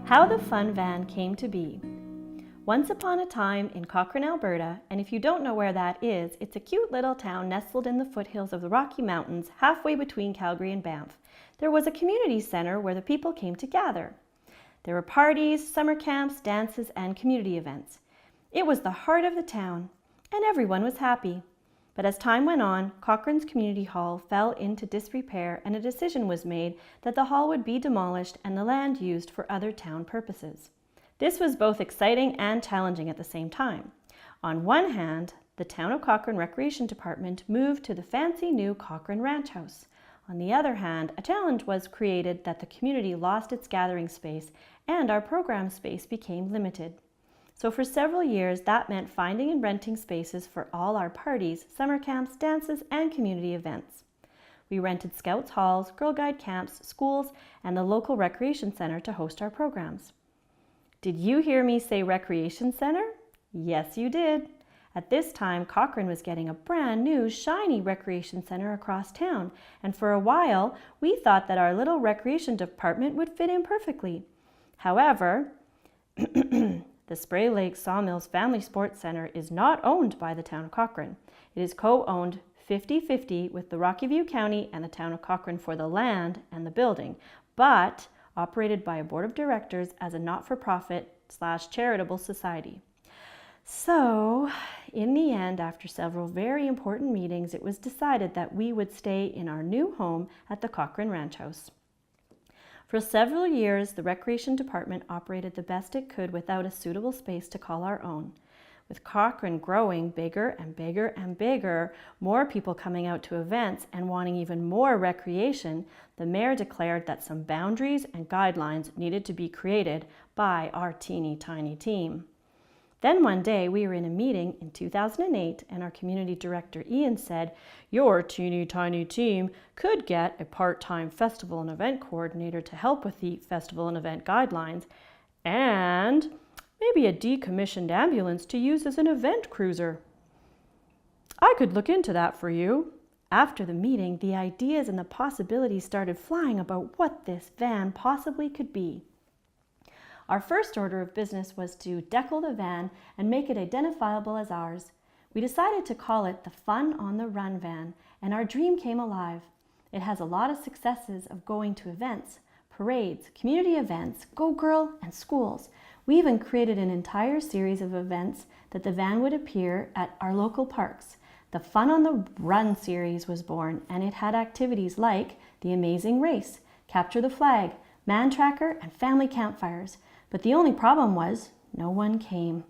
How the Fun Van Came to Be. Once upon a time in Cochrane, Alberta, and if you don't know where that is, it's a cute little town nestled in the foothills of the Rocky Mountains, halfway between Calgary and Banff. There was a community centre where the people came to gather. There were parties, summer camps, dances, and community events. It was the heart of the town, and everyone was happy. But as time went on, Cochrane's community hall fell into disrepair, and a decision was made that the hall would be demolished and the land used for other town purposes. This was both exciting and challenging at the same time. On one hand, the Town of Cochrane Recreation Department moved to the fancy new Cochrane Ranch House. On the other hand, a challenge was created that the community lost its gathering space and our program space became limited. So for several years, that meant finding and renting spaces for all our parties, summer camps, dances, and community events. We rented Scouts halls, Girl Guide camps, schools, and the local recreation center to host our programs. Did you hear me say recreation center? Yes, you did. At this time, Cochrane was getting a brand new, shiny recreation center across town, and for a while, we thought that our little recreation department would fit in perfectly. However, the Spray Lake Sawmills Family Sports Center is not owned by the Town of Cochrane. It is co-owned 50-50 with the Rocky View County and the Town of Cochrane for the land and the building, but operated by a board of directors as a not-for-profit/charitable society. So, in the end, after several very important meetings, it was decided that we would stay in our new home at the Cochrane Ranch House. For several years, the Recreation Department operated the best it could without a suitable space to call our own. With Cochrane growing bigger and bigger and bigger, more people coming out to events and wanting even more recreation, the mayor declared that some boundaries and guidelines needed to be created by our teeny tiny team. Then one day we were in a meeting in 2008 and our community director Ian said, "Your teeny tiny team could get a part-time festival and event coordinator to help with the festival and event guidelines and maybe a decommissioned ambulance to use as an event cruiser. I could look into that for you." After the meeting, the ideas and the possibilities started flying about what this van possibly could be. Our first order of business was to decal the van and make it identifiable as ours. We decided to call it the Fun on the Run van, and our dream came alive. It has a lot of successes of going to events, parades, community events, Go Girl, and schools. We even created an entire series of events that the van would appear at our local parks. The Fun on the Run series was born, and it had activities like the Amazing Race, Capture the Flag, Man Tracker, and Family Campfires. But the only problem was no one came.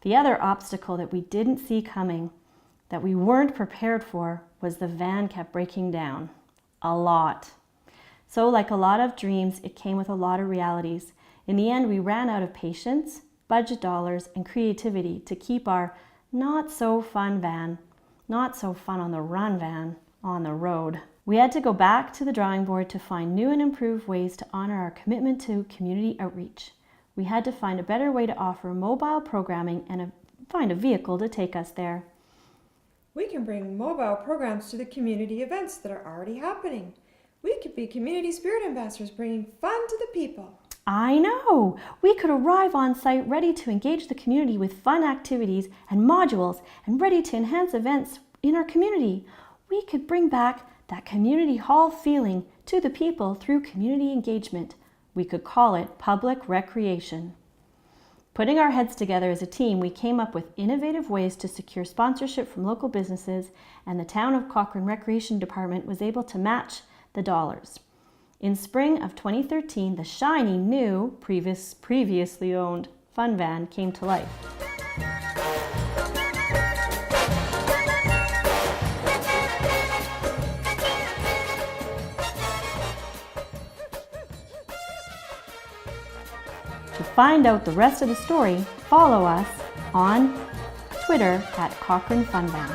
The other obstacle that we didn't see coming, that we weren't prepared for, was the van kept breaking down. A lot. So like a lot of dreams, it came with a lot of realities. In the end, we ran out of patience, budget dollars, and creativity to keep our not so fun van, not so fun on the run van, on the road. We had to go back to the drawing board to find new and improved ways to honor our commitment to community outreach. We had to find a better way to offer mobile programming and find a vehicle to take us there. We can bring mobile programs to the community events that are already happening. We could be community spirit ambassadors bringing fun to the people. I know! We could arrive on site ready to engage the community with fun activities and modules and ready to enhance events in our community. We could bring back that community hall feeling to the people through community engagement. We could call it public recreation. Putting our heads together as a team, we came up with innovative ways to secure sponsorship from local businesses, and the Town of Cochrane Recreation Department was able to match the dollars. In spring of 2013, the shiny new, previously owned Fun Van came to life. To find out the rest of the story, follow us on Twitter at Cochrane Fun Van.